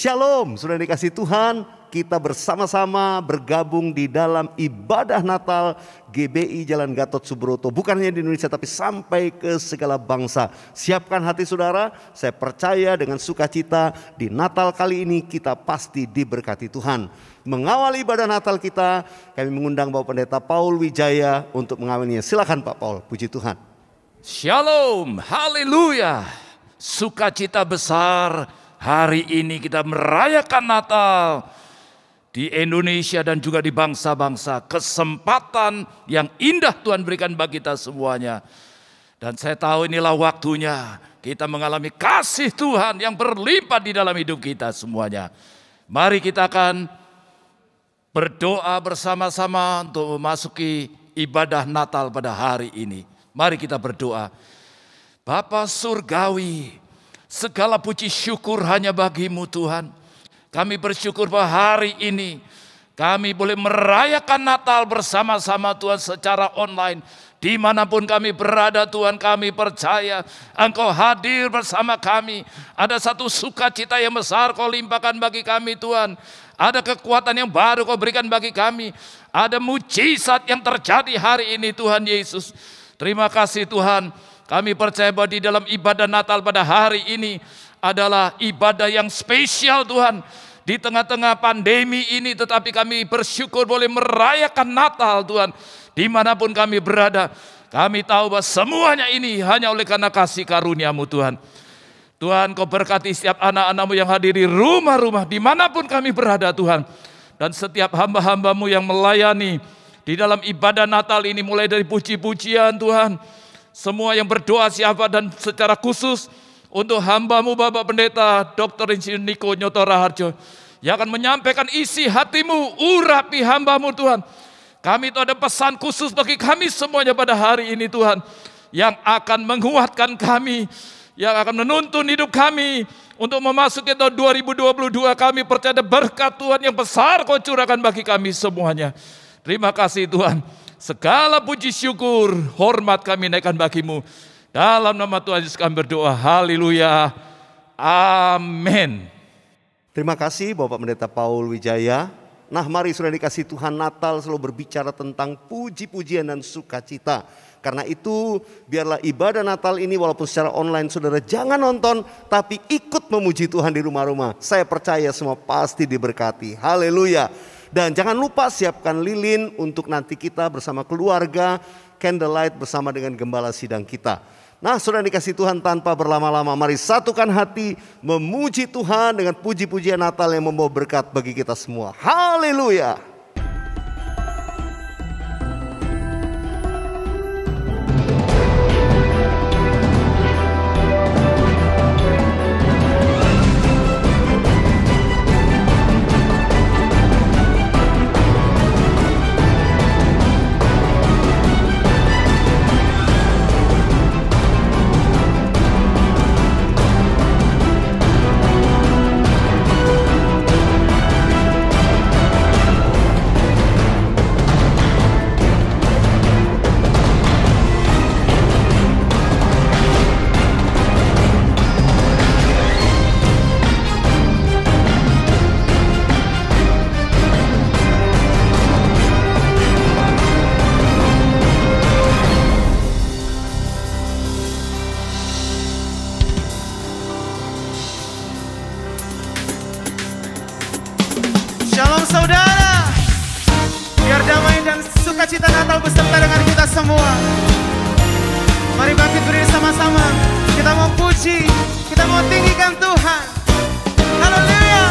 Shalom, sudah dikasih Tuhan, kita bersama-sama bergabung di dalam ibadah Natal GBI Jalan Gatot Subroto. Bukan hanya di Indonesia tapi sampai ke segala bangsa. Siapkan hati saudara, saya percaya dengan sukacita di Natal kali ini kita pasti diberkati Tuhan. Mengawal ibadah Natal kita, kami mengundang Bapak Pendeta Paul Wijaya untuk mengawalnya. Silakan Pak Paul, puji Tuhan. Shalom, haleluya, sukacita besar. Hari ini kita merayakan Natal di Indonesia dan juga di bangsa-bangsa. Kesempatan yang indah Tuhan berikan bagi kita semuanya. Dan saya tahu inilah waktunya kita mengalami kasih Tuhan yang berlimpah di dalam hidup kita semuanya. Mari kita akan berdoa bersama-sama untuk memasuki ibadah Natal pada hari ini. Mari kita berdoa. Bapa Surgawi, segala puji syukur hanya bagi-Mu Tuhan. Kami bersyukur bahwa hari ini kami boleh merayakan Natal bersama-sama Tuhan secara online. Dimanapun kami berada Tuhan, kami percaya Engkau hadir bersama kami. Ada satu sukacita yang besar Kau limpahkan bagi kami Tuhan. Ada kekuatan yang baru Kau berikan bagi kami. Ada mujizat yang terjadi hari ini Tuhan Yesus. Terima kasih Tuhan. Kami percaya bahwa di dalam ibadah Natal pada hari ini adalah ibadah yang spesial Tuhan. Di tengah-tengah pandemi ini tetapi kami bersyukur boleh merayakan Natal Tuhan. Dimanapun kami berada, kami tahu bahwa semuanya ini hanya oleh karena kasih karunia-Mu Tuhan. Tuhan Kau berkati setiap anak-anak-Mu yang hadir di rumah-rumah dimanapun kami berada Tuhan. Dan setiap hamba-hamba-Mu yang melayani di dalam ibadah Natal ini mulai dari puji-pujian Tuhan. Semua yang berdoa siapa dan secara khusus untuk hamba-Mu Bapak Pendeta Dr. Insinyur Niko Nyoto Raharjo yang akan menyampaikan isi hati-Mu, urapi hamba-Mu Tuhan. Kami itu ada pesan khusus bagi kami semuanya pada hari ini Tuhan, yang akan menguatkan kami, yang akan menuntun hidup kami untuk memasuki tahun 2022. Kami percaya berkat Tuhan yang besar Kau curahkan bagi kami semuanya. Terima kasih Tuhan. Segala puji syukur, hormat kami naikkan bagi-Mu. Dalam nama Tuhan Yesus kami berdoa, haleluya, amin. Terima kasih Bapak Pendeta Paul Wijaya. Nah mari sudah dikasih Tuhan, Natal selalu berbicara tentang puji-pujian dan sukacita. Karena itu biarlah ibadah Natal ini walaupun secara online saudara jangan nonton, tapi ikut memuji Tuhan di rumah-rumah. Saya percaya semua pasti diberkati, haleluya. Dan jangan lupa siapkan lilin untuk nanti kita bersama keluarga, candlelight bersama dengan gembala sidang kita. Nah sudah dikasih Tuhan, tanpa berlama-lama mari satukan hati memuji Tuhan dengan puji-pujian Natal yang membawa berkat bagi kita semua. Haleluya. Shalom saudara, biar damai dan sukacita Natal beserta dengan kita semua. Mari bangkit berdiri sama-sama, kita mau puji, kita mau tinggikan Tuhan. Haleluya.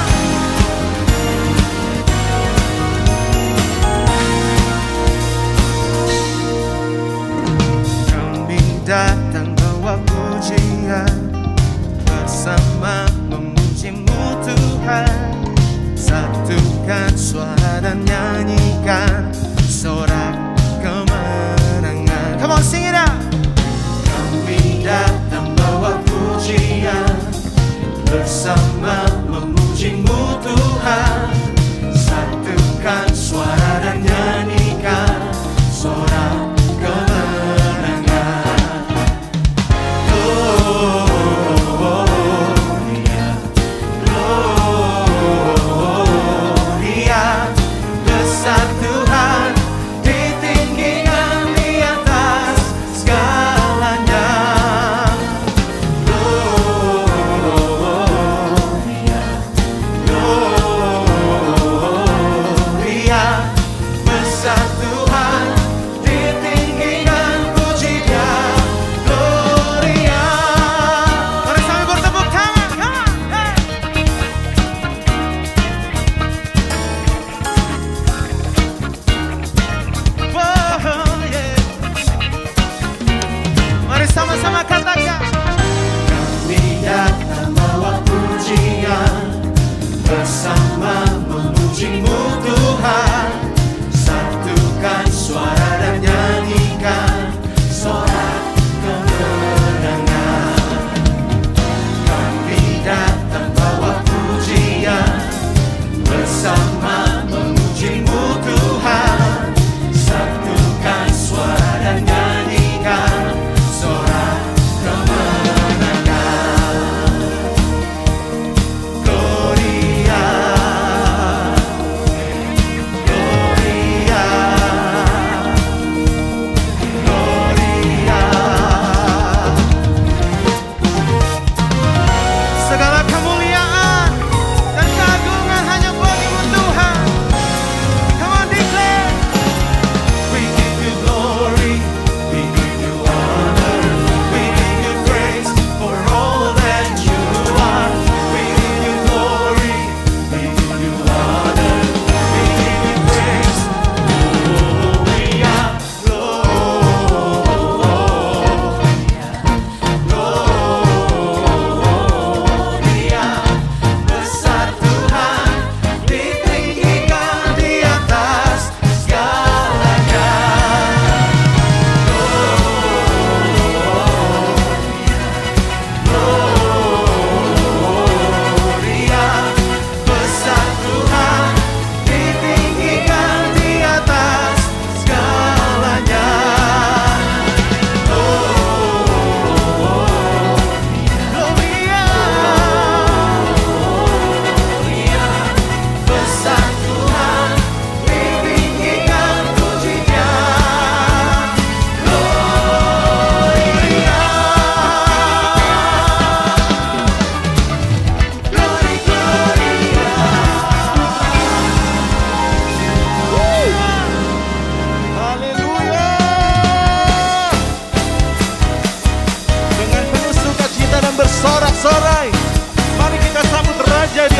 Kami datang bawa pujian, bersama memuji-Mu Tuhan. Satukan suara dan nyanyikan sorak kemenangan. Come on, sing it out. Kami datang bawa pujian, bersama memuji-Mu Tuhan. Satukan suara dan nyanyikan sorak kemenangan. Gloria, gloria.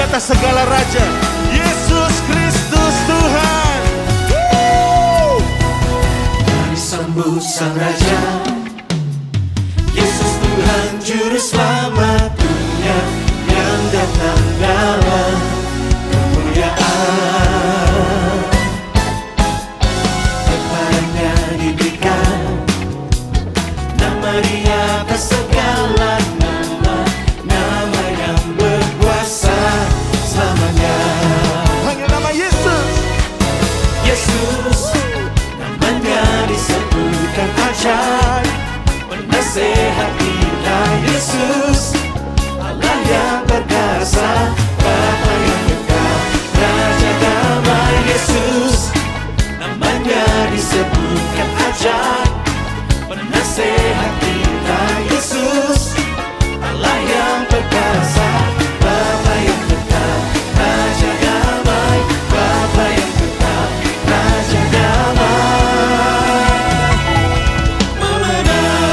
atas segala raja. Yesus Kristus Tuhan. Kami sambut Sang Raja, Yesus Tuhan Juru Selamat dunia, yang datang dalam kemuliaan. Kepadanya diberikan nama di atas segala nama, nama yang berkuasa selamanya. Hanya nama Yesus. Yesus, namanya disebutkan ajaib, penasehat kita. Yesus, Allah yang perkasa, Bapa yang kekal, Raja damai. Yesus, namanya disebutkan ajaib, penasehat kita. Yesus, Allah yang perkasa, Bapa yang kekal, Raja damai. Bapa yang kekal, Raja damai. Memenang.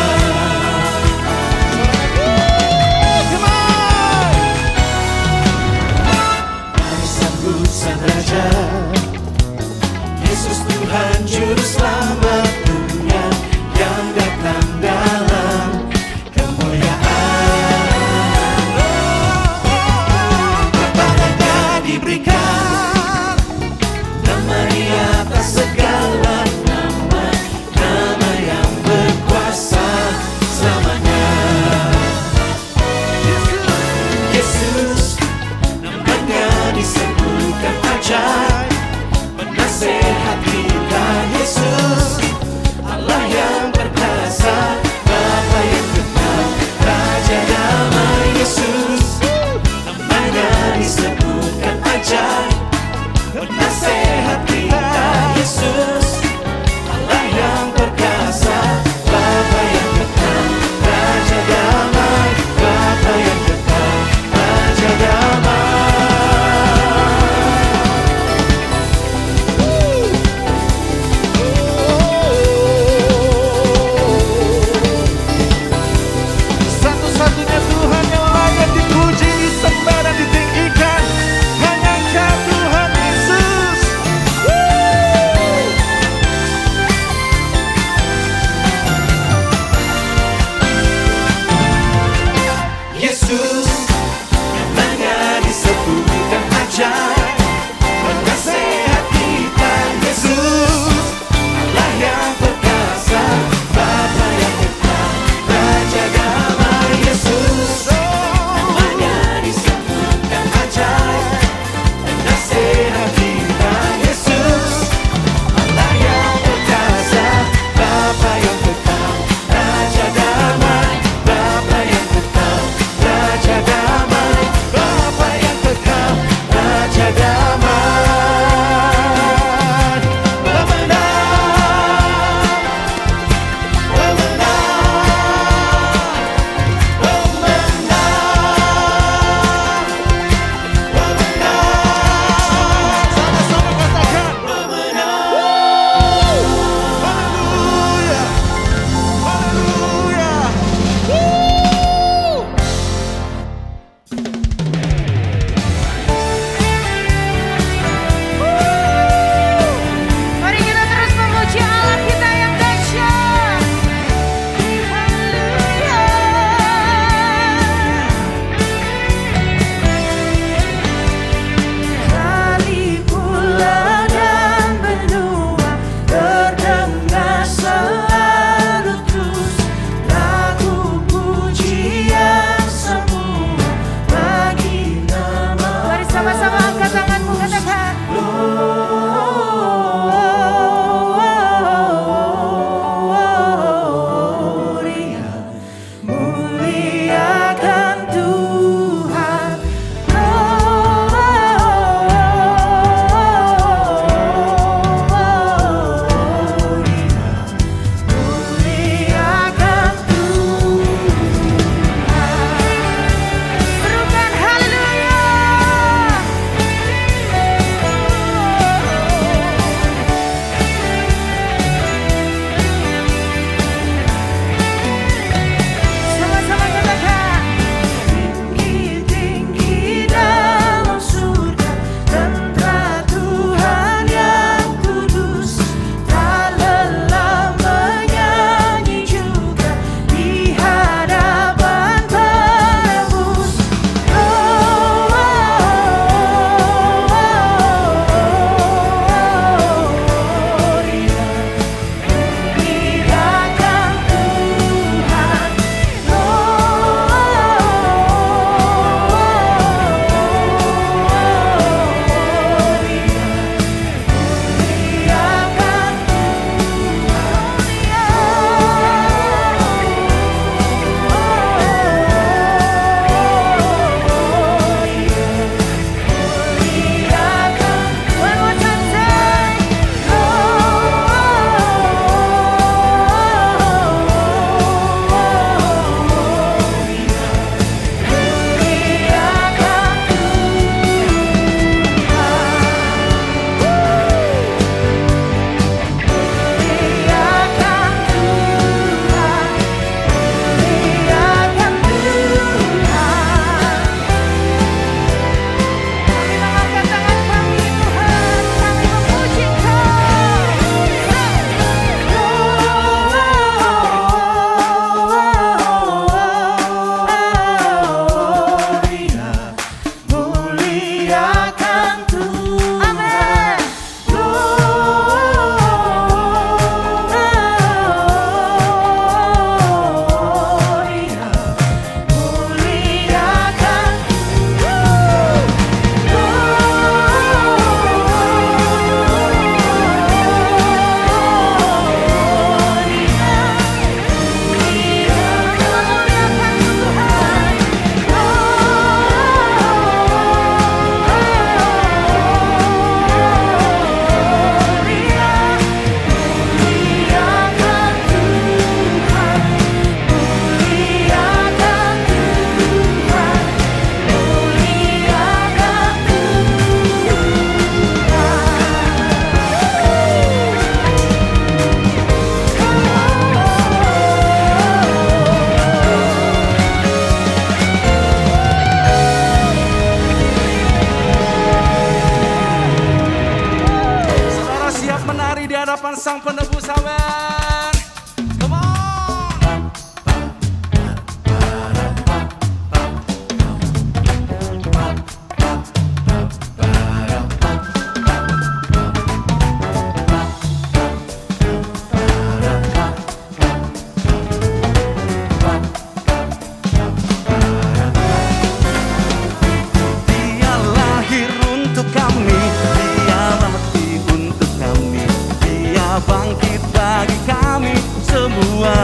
bangkit bagi kami semua.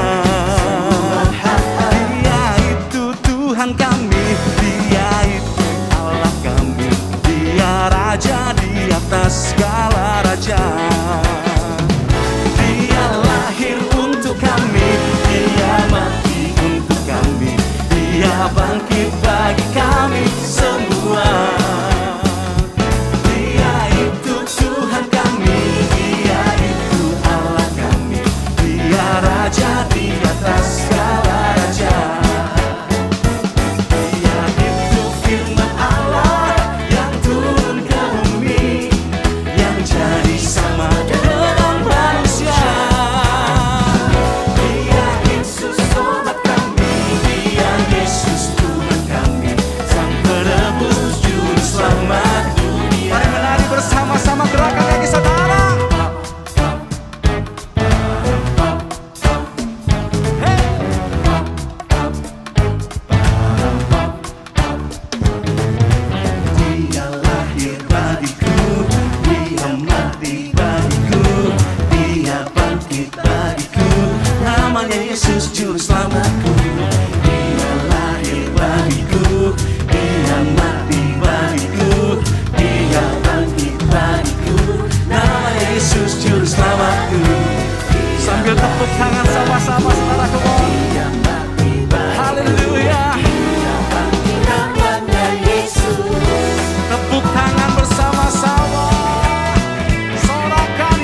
Dia itu Tuhan kami, Dia itu Allah kami, Dia Raja di atas segala raja. Dia lahir untuk kami, Dia mati untuk kami, Dia bangkit bagi kami semua. Dia itu Tuhan kami, Dia itu Allah kami, Dia Raja di atas segala raja. Dia itu firman Allah yang turun ke bumi, yang jadi sama dengan manusia. Dia Yesus sobat kami, Dia Yesus Tuhan kami, Sang Penebus Juru Selamat dunia. Mari menari bersama-sama, gerakan kaki saudara. Dia lahir bagiku, Dia mati bagiku, Dia bangkit bagiku, namanya Yesus Juru Selamatku. Dia lahir bagiku, Dia mati bagiku, Dia bangkit bagiku, namanya Yesus Juru Selamatku. Sambil tepuk tangan sama-sama saudaraku. Haleluya. Tepuk tangan bersama-sama. Sorakan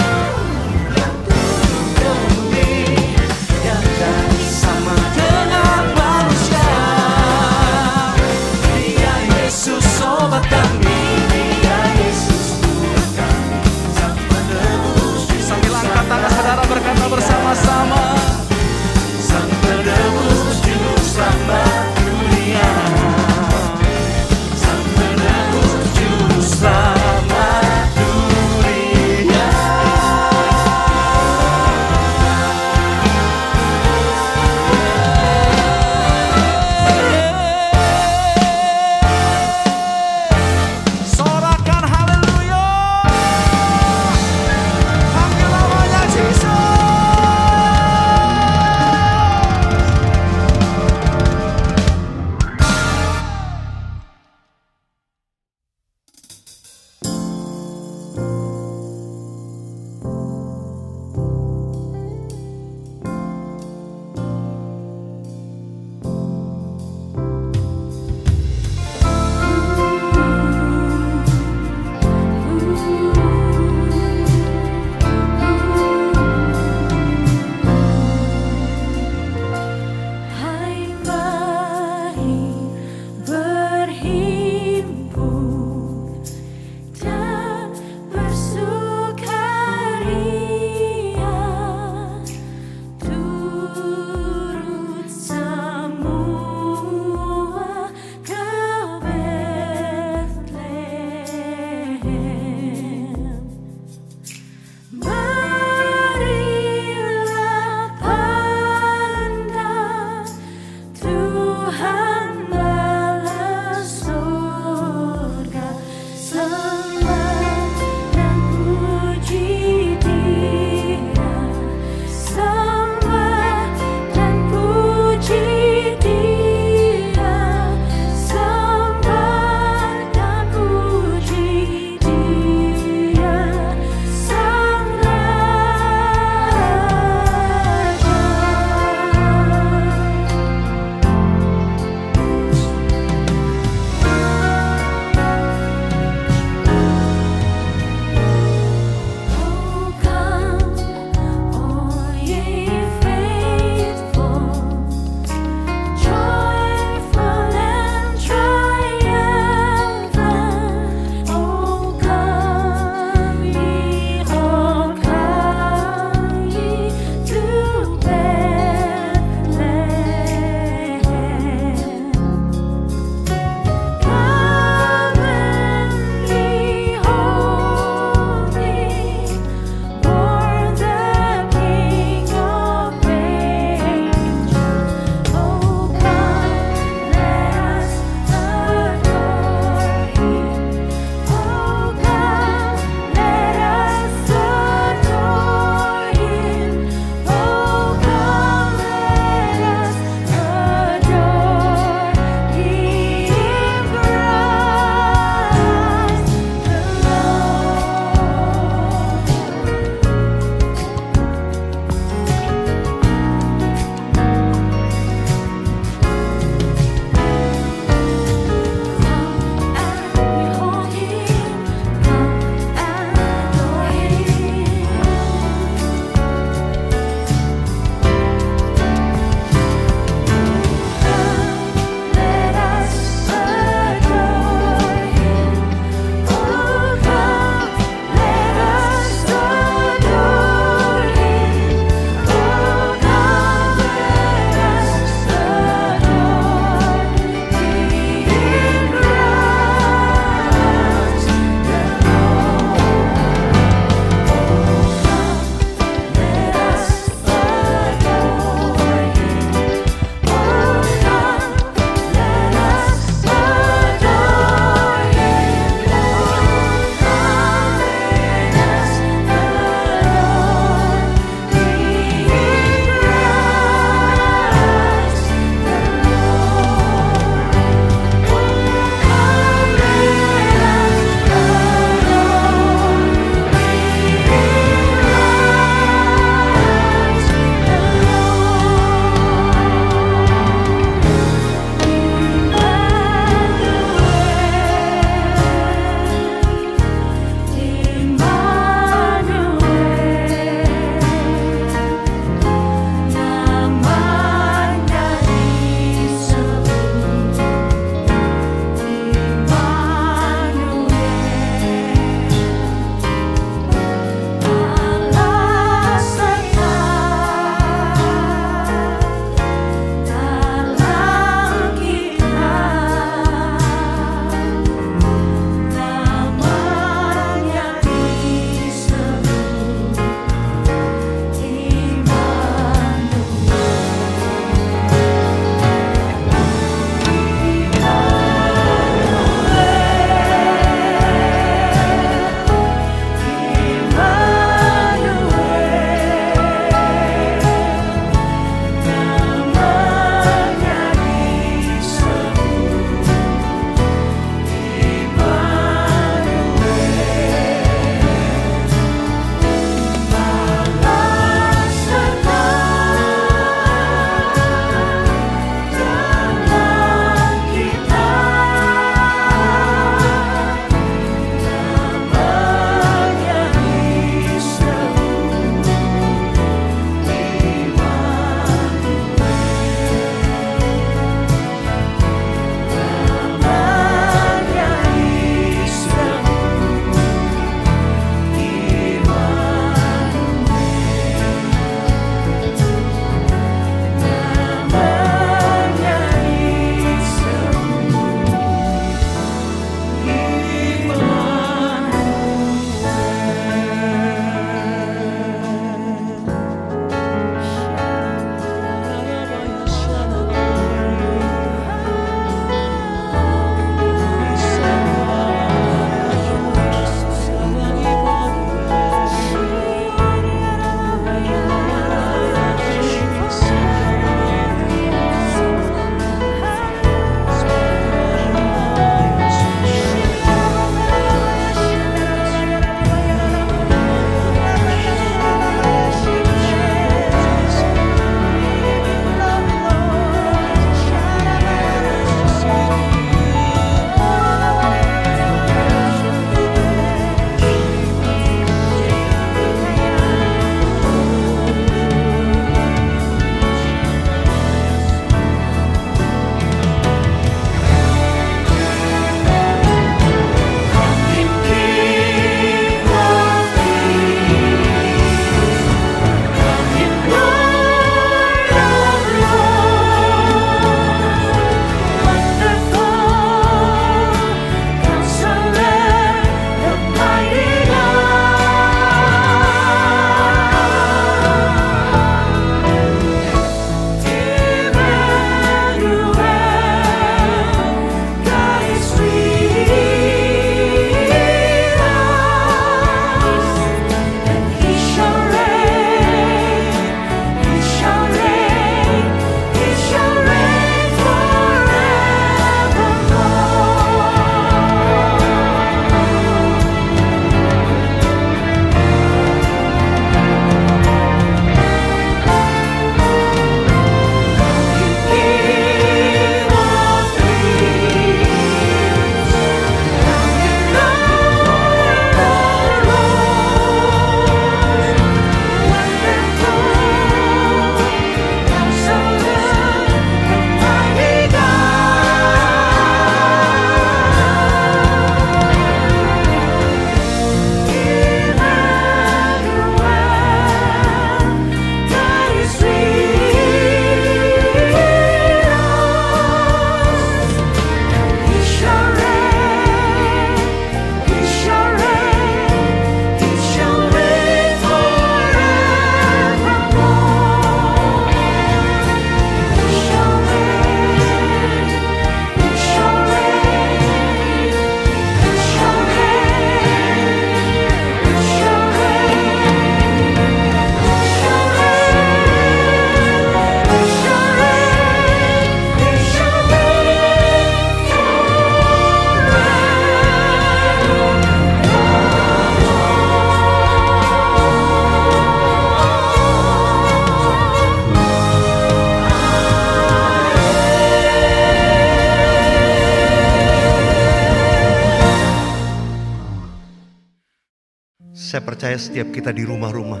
percaya setiap kita di rumah-rumah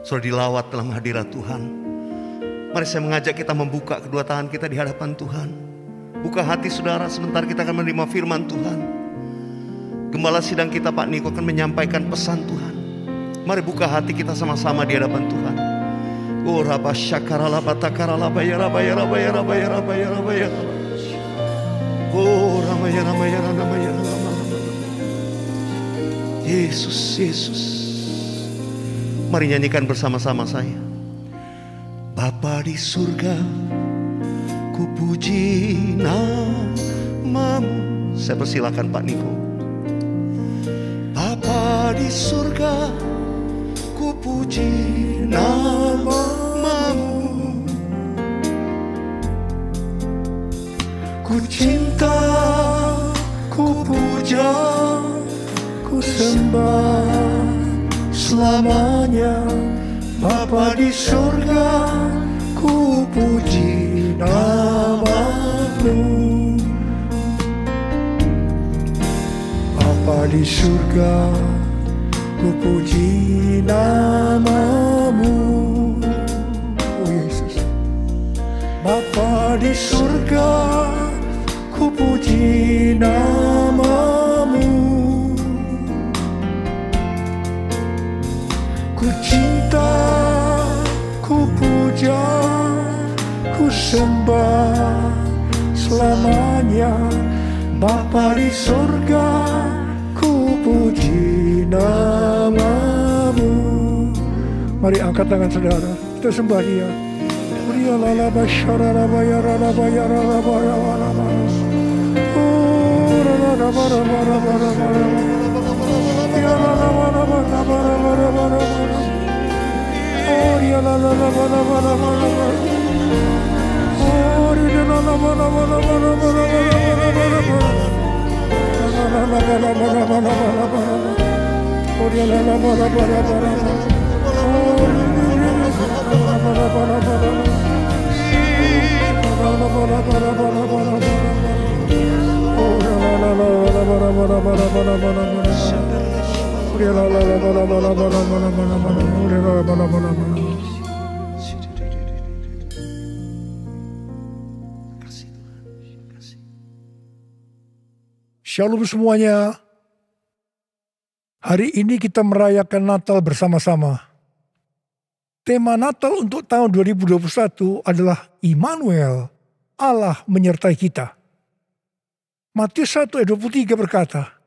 sudah dilawat dalam hadirat Tuhan. Mari saya mengajak kita membuka kedua tangan kita di hadapan Tuhan. Buka hati saudara, sebentar kita akan menerima firman Tuhan. Gembala sidang kita Pak Niko akan menyampaikan pesan Tuhan. Mari buka hati kita sama-sama di hadapan Tuhan. Oh raba syakarala batakarala bayara bayara bayara bayara bayara bayara. Oh ramaya ramaya ramaya ramaya. Yesus, Yesus. Mari nyanyikan bersama-sama saya. Bapa di surga, ku puji namamu. Saya persilakan Pak Niko. Bapa di surga, ku puji namamu. Ku cinta, ku puja, ku sembah selamanya. Bapa di surga, ku puji namamu. Bapa di surga, ku puji namamu. Oh Yesus. Bapa di surga, ku puji namamu. Ku cinta, ku puja, ku sembah selamanya. Bapa di surga, ku puji namamu. Mari angkat tangan saudara, kita sembah Dia. Dia lala basyara rabaya rabaya rabaya rabaya. Oh rabaya rabaya rabaya. Dia lala rabaya rabaya rabaya. Oh dia lala rabaya rabaya. Oh dia lala rabaya rabaya. Oh dia lala rabaya rabaya. Shalom semuanya. Hari ini kita merayakan Natal bersama-sama. Tema Natal untuk tahun 2021 adalah Immanuel, Allah menyertai kita. Matius 1 ayat 23 berkata,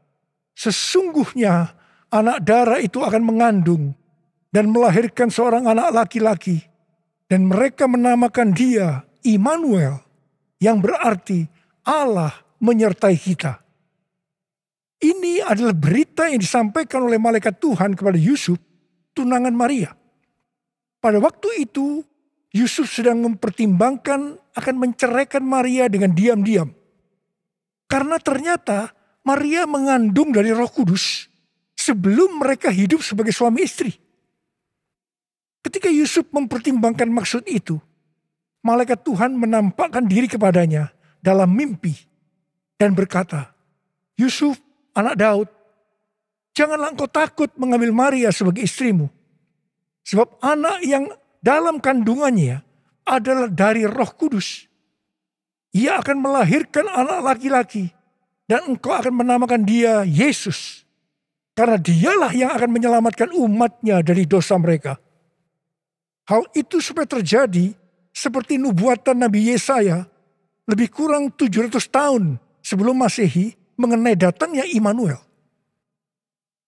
sesungguhnya anak darah itu akan mengandung dan melahirkan seorang anak laki-laki, dan mereka menamakan dia Immanuel, yang berarti Allah menyertai kita. Ini adalah berita yang disampaikan oleh malaikat Tuhan kepada Yusuf, tunangan Maria. Pada waktu itu, Yusuf sedang mempertimbangkan akan menceraikan Maria dengan diam-diam. Karena ternyata Maria mengandung dari Roh Kudus sebelum mereka hidup sebagai suami istri. Ketika Yusuf mempertimbangkan maksud itu, malaikat Tuhan menampakkan diri kepadanya dalam mimpi dan berkata, Yusuf, anak Daud, janganlah engkau takut mengambil Maria sebagai istrimu. Sebab anak yang dalam kandungannya adalah dari Roh Kudus. Ia akan melahirkan anak laki-laki dan engkau akan menamakan dia Yesus. Karena dialah yang akan menyelamatkan umatnya dari dosa mereka. Hal itu supaya terjadi seperti nubuatan Nabi Yesaya lebih kurang 700 tahun sebelum Masehi mengenai datangnya Immanuel.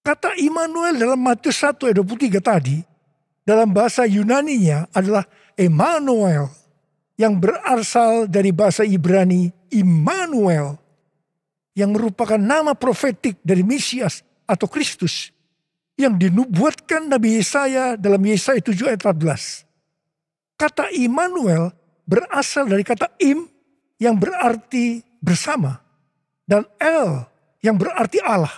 Kata Immanuel dalam Matius 1 ayat 23 tadi, dalam bahasa Yunaninya adalah Emmanuel, yang berasal dari bahasa Ibrani Immanuel, yang merupakan nama profetik dari Mesias atau Kristus, yang dinubuatkan Nabi Yesaya dalam Yesaya 7 ayat 14. Kata Immanuel berasal dari kata Im, yang berarti bersama, dan El, yang berarti Allah.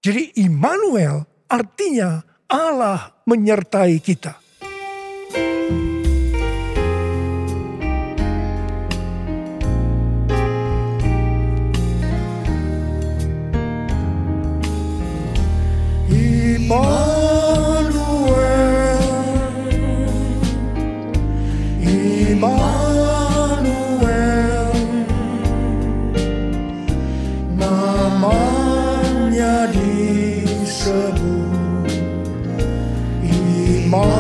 Jadi Immanuel artinya Allah menyertai kita. Immanuel, Immanuel, namanya disebut Immanuel,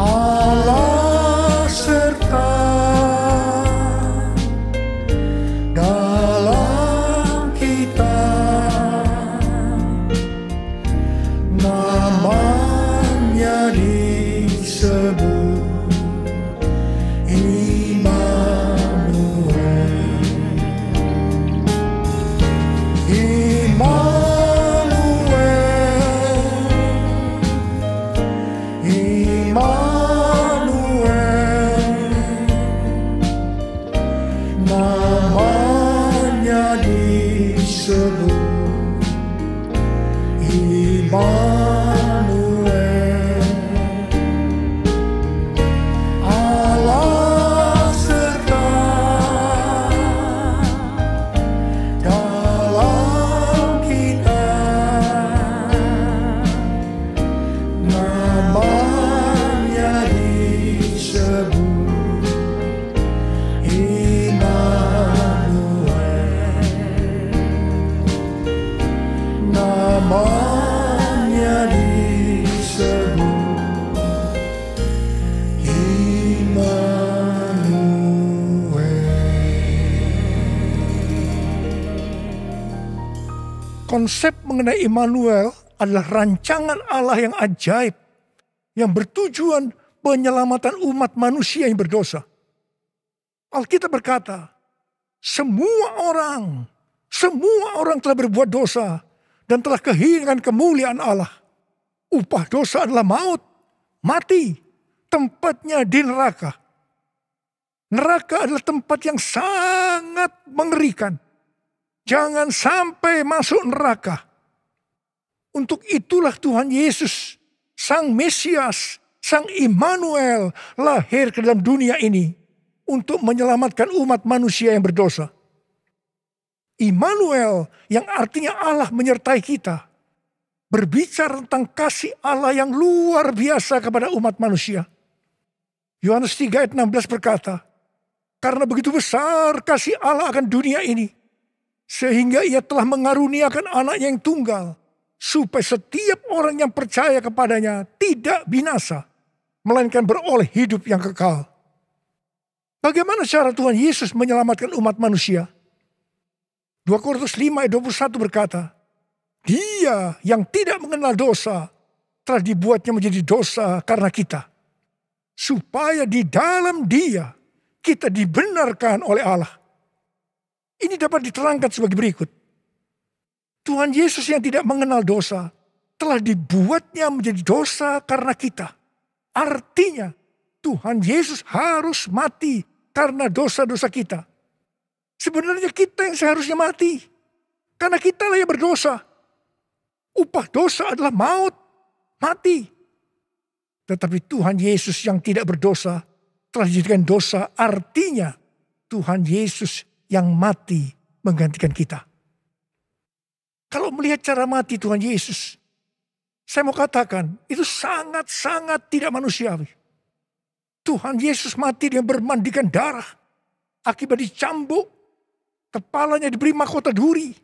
Allah serta dalam kita, namanya disebut Immanuel. Immanuel, namanya disebut Immanuel, Allah serta dalam kita, namanya disebut Immanuel, namanya disebut Immanuel. Konsep mengenai Immanuel adalah rancangan Allah yang ajaib yang bertujuan penyelamatan umat manusia yang berdosa. Alkitab berkata, semua orang telah berbuat dosa dan telah kehilangan kemuliaan Allah. Upah dosa adalah maut, mati, tempatnya di neraka. Neraka adalah tempat yang sangat mengerikan. Jangan sampai masuk neraka. Untuk itulah Tuhan Yesus, Sang Mesias, Sang Immanuel lahir ke dalam dunia ini untuk menyelamatkan umat manusia yang berdosa. Immanuel yang artinya Allah menyertai kita, berbicara tentang kasih Allah yang luar biasa kepada umat manusia. Yohanes 3 ayat 16 berkata, karena begitu besar kasih Allah akan dunia ini, sehingga ia telah mengaruniakan anaknya yang tunggal, supaya setiap orang yang percaya kepadanya tidak binasa, melainkan beroleh hidup yang kekal. Bagaimana cara Tuhan Yesus menyelamatkan umat manusia? 2 Korintus 5 ayat 21 berkata, Dia yang tidak mengenal dosa telah dibuatnya menjadi dosa karena kita, supaya di dalam Dia kita dibenarkan oleh Allah. Ini dapat diterangkan sebagai berikut. Tuhan Yesus yang tidak mengenal dosa telah dibuatnya menjadi dosa karena kita. Artinya Tuhan Yesus harus mati karena dosa-dosa kita. Sebenarnya kita yang seharusnya mati. Karena kita lah yang berdosa. Upah dosa adalah maut, mati. Tetapi Tuhan Yesus yang tidak berdosa telah dijadikan dosa. Artinya Tuhan Yesus yang mati menggantikan kita. Kalau melihat cara mati Tuhan Yesus, saya mau katakan itu sangat-sangat tidak manusiawi. Tuhan Yesus mati dengan bermandikan darah, akibat dicambuk, kepalanya diberi mahkota duri,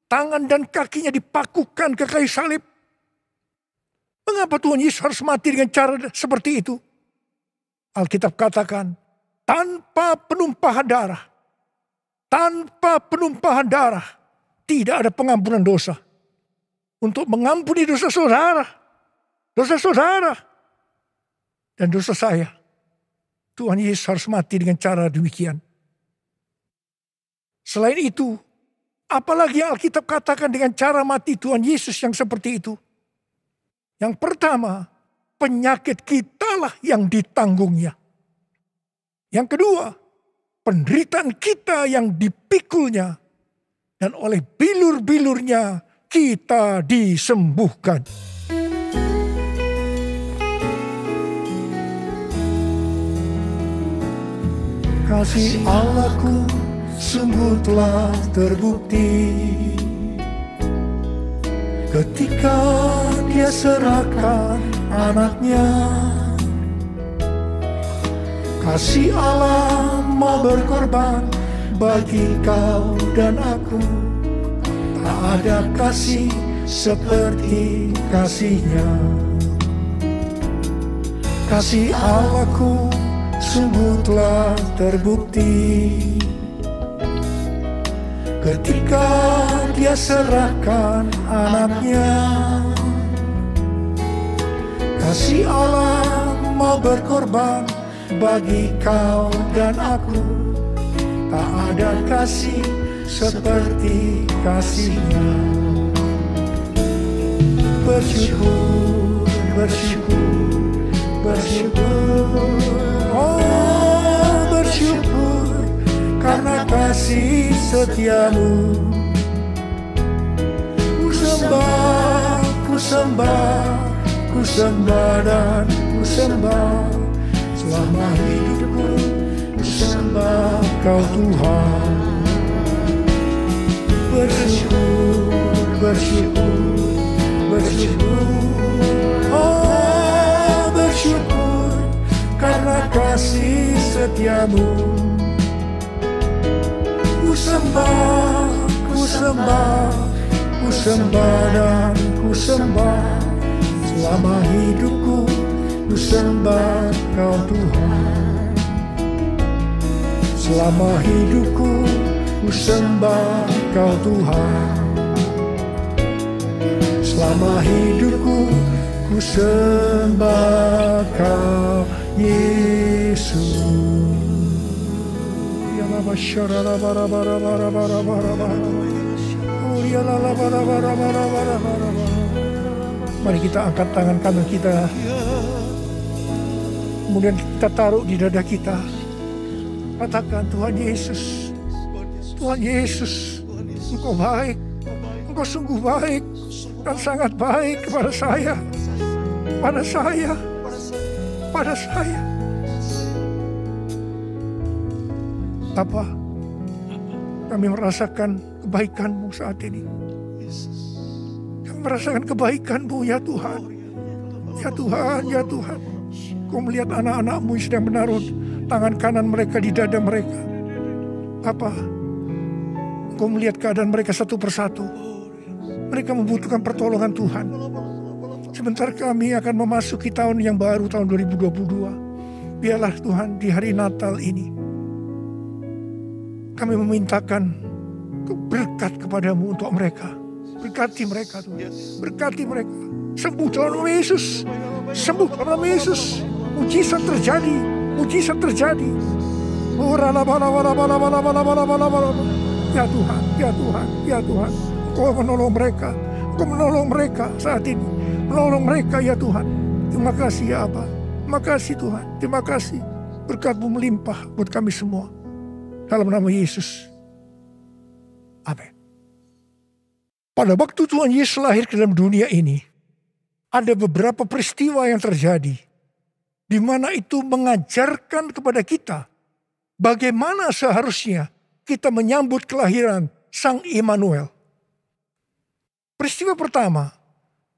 tangan dan kakinya dipakukan ke kayu salib. Mengapa Tuhan Yesus harus mati dengan cara seperti itu? Alkitab katakan, tanpa penumpahan darah, tidak ada pengampunan dosa. Untuk mengampuni dosa saudara, dan dosa saya, Tuhan Yesus harus mati dengan cara demikian. Selain itu, apalagi yang Alkitab katakan dengan cara mati Tuhan Yesus yang seperti itu? Yang pertama, penyakit kitalah yang ditanggungnya. Yang kedua, penderitaan kita yang dipikulnya. Dan oleh bilur-bilurnya kita disembuhkan. Kasih Allahku sungguh telah terbukti ketika Dia serahkan anaknya. Kasih Allah mau berkorban bagi kau dan aku. Tak ada kasih seperti kasih-Nya. Kasih Allahku sungguh telah terbukti ketika Dia serahkan anaknya. Kasih Allah mau berkorban bagi kau dan aku. Tak ada kasih seperti kasih-Nya. Bersyukur, bersyukur, bersyukur. Oh, bersyukur karena kasih setiamu. Ku sembah, ku sembah, ku sembah dan ku sembah. Selama hidupku ku sembah kau Tuhan. Bersyukur, bersyukur, bersyukur. Oh, bersyukur karena kasih setiamu. Ku sembah, ku sembah, ku sembah dan ku sembah. Selama hidupku ku sembah kau Tuhan. Selama hidupku ku sembah kau Tuhan. Selama hidupku ku sembah kau Yesus. Mari kita angkat tangan kanan kita, kemudian kita taruh di dada kita. Katakan, Tuhan Yesus, Tuhan Yesus, Engkau baik, Engkau sungguh baik dan sangat baik kepada saya, pada saya, pada saya. Bapa, kami merasakan kebaikan-Mu saat ini. Kami merasakan kebaikan-Mu ya Tuhan. Ya Tuhan, ya Tuhan. Kau melihat anak-anak-Mu yang sedang menaruh tangan kanan mereka di dada mereka. Bapa, Kau melihat keadaan mereka satu persatu. Mereka membutuhkan pertolongan Tuhan. Sebentar kami akan memasuki tahun yang baru, tahun 2022. Biarlah Tuhan di hari Natal ini kami memintakan berkat kepadamu untuk mereka. Berkati mereka Tuhan. Berkati mereka. Sembuh dalam nama Yesus. Sembuh dalam nama Yesus. Mujizat terjadi. Mujizat terjadi. Ya Tuhan. Ya Tuhan. Ya Tuhan. Engkau menolong mereka. Engkau menolong mereka saat ini. Menolong mereka ya Tuhan. Terima kasih ya Abba. Terima kasih Tuhan. Terima kasih. Berkat-Mu melimpah buat kami semua. Dalam nama Yesus. Amin. Pada waktu Tuhan Yesus lahir ke dalam dunia ini, ada beberapa peristiwa yang terjadi, di mana itu mengajarkan kepada kita bagaimana seharusnya kita menyambut kelahiran Sang Immanuel. Peristiwa pertama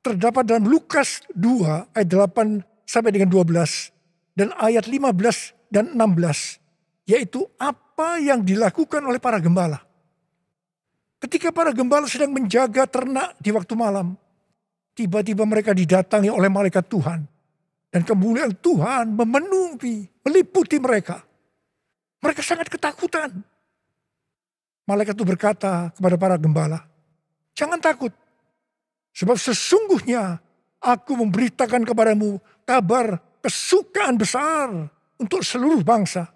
terdapat dalam Lukas 2 ayat 8 sampai dengan 12 dan ayat 15 dan 16, yaitu apa yang dilakukan oleh para gembala. Ketika para gembala sedang menjaga ternak di waktu malam, tiba-tiba mereka didatangi oleh malaikat Tuhan. Dan kemuliaan Tuhan memenuhi, meliputi mereka. Mereka sangat ketakutan. Malaikat itu berkata kepada para gembala, jangan takut. Sebab sesungguhnya aku memberitakan kepadamu kabar kesukaan besar untuk seluruh bangsa.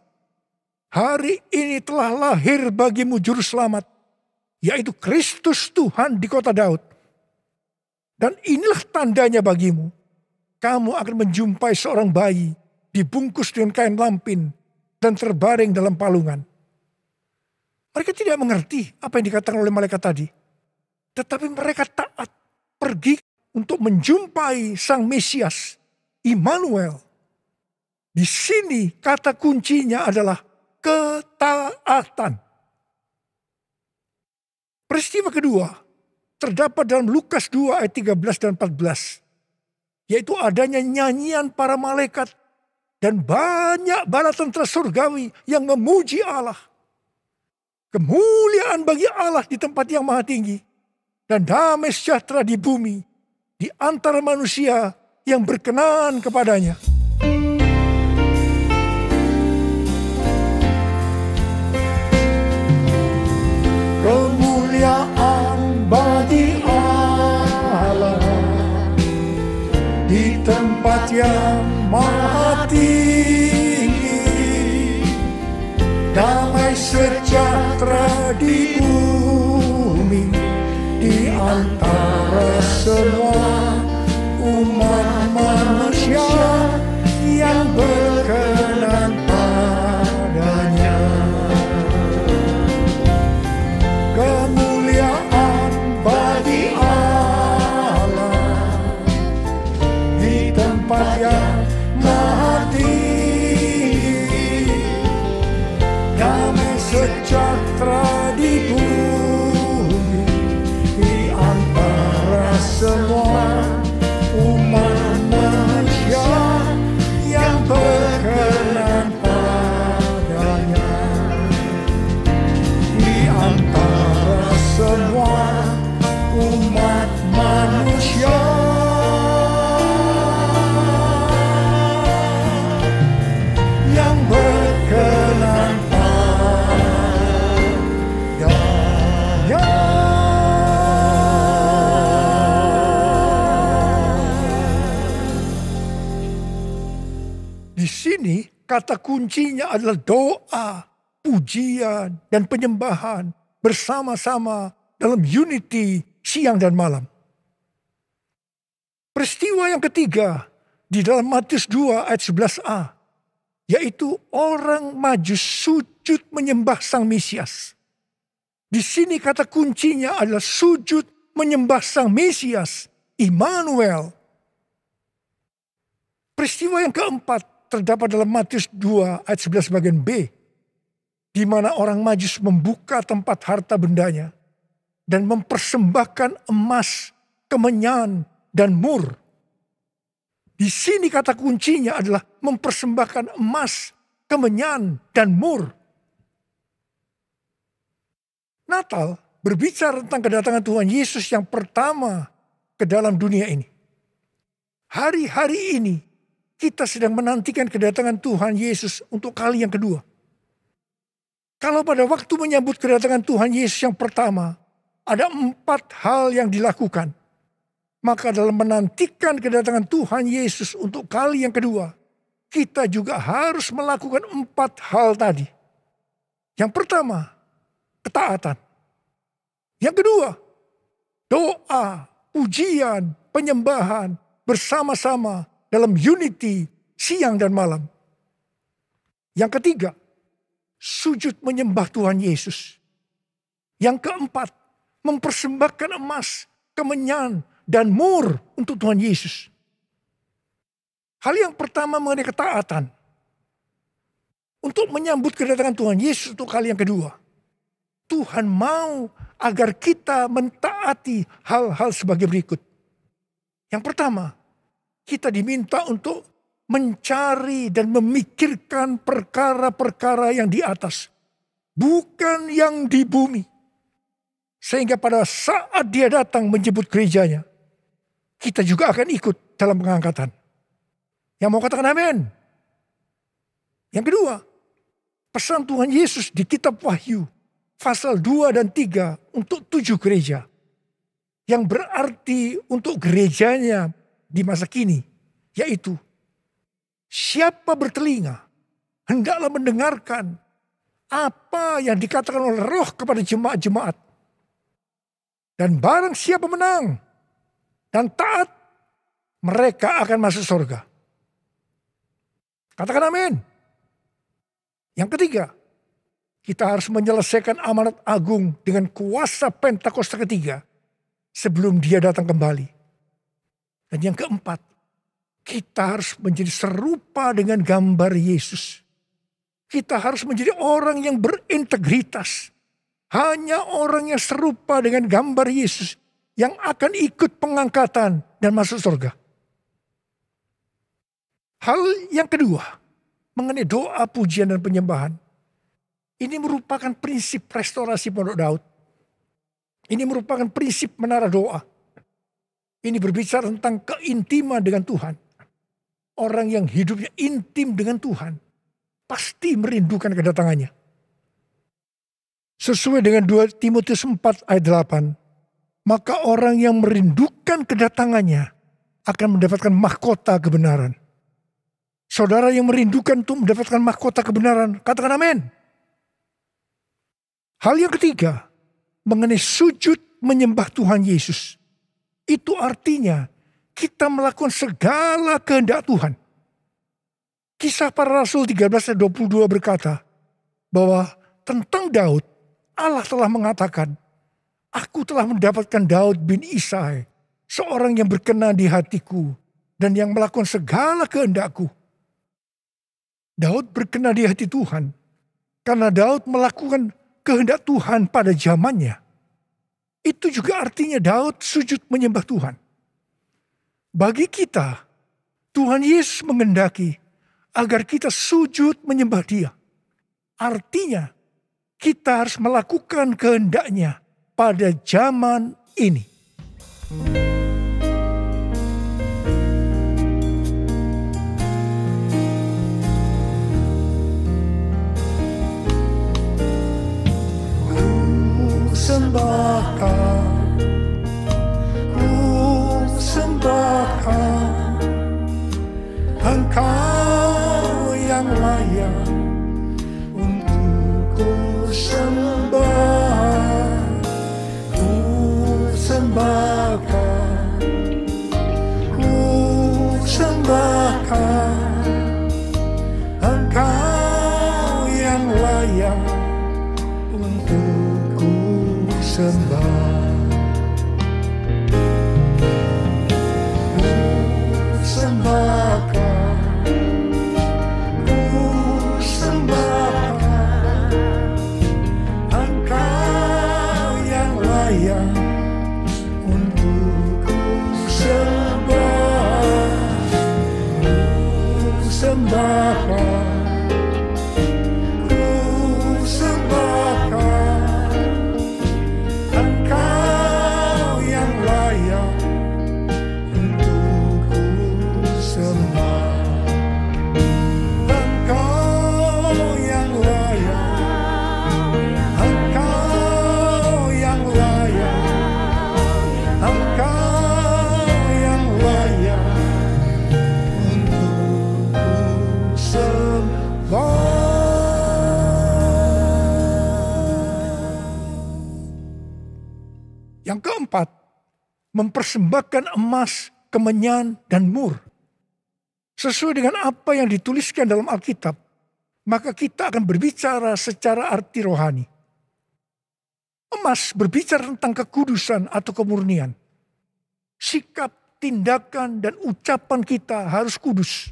Hari ini telah lahir bagimu juru selamat, yaitu Kristus Tuhan di kota Daud. Dan inilah tandanya bagimu. Kamu akan menjumpai seorang bayi dibungkus dengan kain lampin dan terbaring dalam palungan. Mereka tidak mengerti apa yang dikatakan oleh malaikat tadi. Tetapi mereka taat pergi untuk menjumpai Sang Mesias, Immanuel. Di sini kata kuncinya adalah ketaatan. Peristiwa kedua terdapat dalam Lukas 2 ayat 13 dan 14. yaitu adanya nyanyian para malaikat dan banyak bala tentara surgawi yang memuji Allah. Kemuliaan bagi Allah di tempat yang maha tinggi dan damai sejahtera di bumi di antara manusia yang berkenan kepadanya. Kemuliaan bagi Allah di tempat yang maha tinggi, damai sejahtera di bumi di antara semua umat manusia yang berkenan padanya. Kemuliaan bagi Allah di tempat yang maha tinggi, damai sejahtera di bumi di antara semua umat manusia yang berkenan padanya. Di antara semua umat manusia yang berkenan padanya. Di sini kata kuncinya adalah doa, pujian, dan penyembahan bersama-sama dalam unity siang dan malam. Peristiwa yang ketiga di dalam Matius 2 ayat 11a, yaitu orang Majus sujud menyembah Sang Mesias. Di sini kata kuncinya adalah sujud menyembah Sang Mesias, Immanuel. Peristiwa yang keempat terdapat dalam Matius 2 ayat 11 bagian B, di mana orang Majus membuka tempat harta bendanya dan mempersembahkan emas, kemenyan, dan mur. Di sini kata kuncinya adalah mempersembahkan emas, kemenyan, dan mur. Natal berbicara tentang kedatangan Tuhan Yesus yang pertama ke dalam dunia ini. Hari-hari ini kita sedang menantikan kedatangan Tuhan Yesus untuk kali yang kedua. Kalau pada waktu menyambut kedatangan Tuhan Yesus yang pertama, ada 4 hal yang dilakukan. Maka dalam menantikan kedatangan Tuhan Yesus untuk kali yang kedua, kita juga harus melakukan 4 hal tadi. Yang pertama, ketaatan. Yang kedua, doa, pujian, penyembahan bersama-sama dalam unity siang dan malam. Yang ketiga, sujud menyembah Tuhan Yesus. Yang keempat, mempersembahkan emas, kemenyan, dan mur untuk Tuhan Yesus. Hal yang pertama mengenai ketaatan. Untuk menyambut kedatangan Tuhan Yesus untuk kali yang kedua. Tuhan mau agar kita mentaati hal-hal sebagai berikut. Yang pertama, kita diminta untuk mencari dan memikirkan perkara-perkara yang di atas. Bukan yang di bumi. Sehingga pada saat dia datang menjemput gerejanya, kita juga akan ikut dalam pengangkatan. Yang mau katakan amin? Yang kedua, pesan Tuhan Yesus di kitab Wahyu, pasal 2 dan 3 untuk 7 gereja. Yang berarti untuk gerejanya di masa kini, yaitu siapa bertelinga, hendaklah mendengarkan apa yang dikatakan oleh Roh kepada jemaat-jemaat. Dan barang siapa menang dan taat, mereka akan masuk surga. Katakan amin. Yang ketiga, kita harus menyelesaikan amanat agung dengan kuasa Pentakosta ketiga sebelum dia datang kembali. Dan yang keempat, kita harus menjadi serupa dengan gambar Yesus. Kita harus menjadi orang yang berintegritas. Hanya orang yang serupa dengan gambar Yesus yang akan ikut pengangkatan dan masuk surga. Hal yang kedua, mengenai doa, pujian, dan penyembahan. Ini merupakan prinsip restorasi Pondok Daud. Ini merupakan prinsip menara doa. Ini berbicara tentang keintiman dengan Tuhan. Orang yang hidupnya intim dengan Tuhan pasti merindukan kedatangannya. Sesuai dengan 2 Timotius 4 ayat 8. Maka orang yang merindukan kedatangannya akan mendapatkan mahkota kebenaran. Saudara yang merindukan untuk mendapatkan mahkota kebenaran, katakan amin. Hal yang ketiga, mengenai sujud menyembah Tuhan Yesus. Itu artinya kita melakukan segala kehendak Tuhan. Kisah Para Rasul 13 ayat 22 berkata bahwa tentang Daud, Allah telah mengatakan, aku telah mendapatkan Daud bin Isai, seorang yang berkenan di hatiku dan yang melakukan segala kehendakku. Daud berkenan di hati Tuhan karena Daud melakukan kehendak Tuhan pada zamannya. Itu juga artinya Daud sujud menyembah Tuhan. Bagi kita, Tuhan Yesus mengendaki agar kita sujud menyembah Dia. Artinya, kita harus melakukan kehendaknya pada zaman ini. Ku sembahkan Engkau yang layak untuk ku sembah. Ku sembahkan Engkau yang layak untuk ku sembah. Yang keempat, mempersembahkan emas, kemenyan, dan mur. Sesuai dengan apa yang dituliskan dalam Alkitab, maka kita akan berbicara secara arti rohani. Emas berbicara tentang kekudusan atau kemurnian. Sikap, tindakan, dan ucapan kita harus kudus.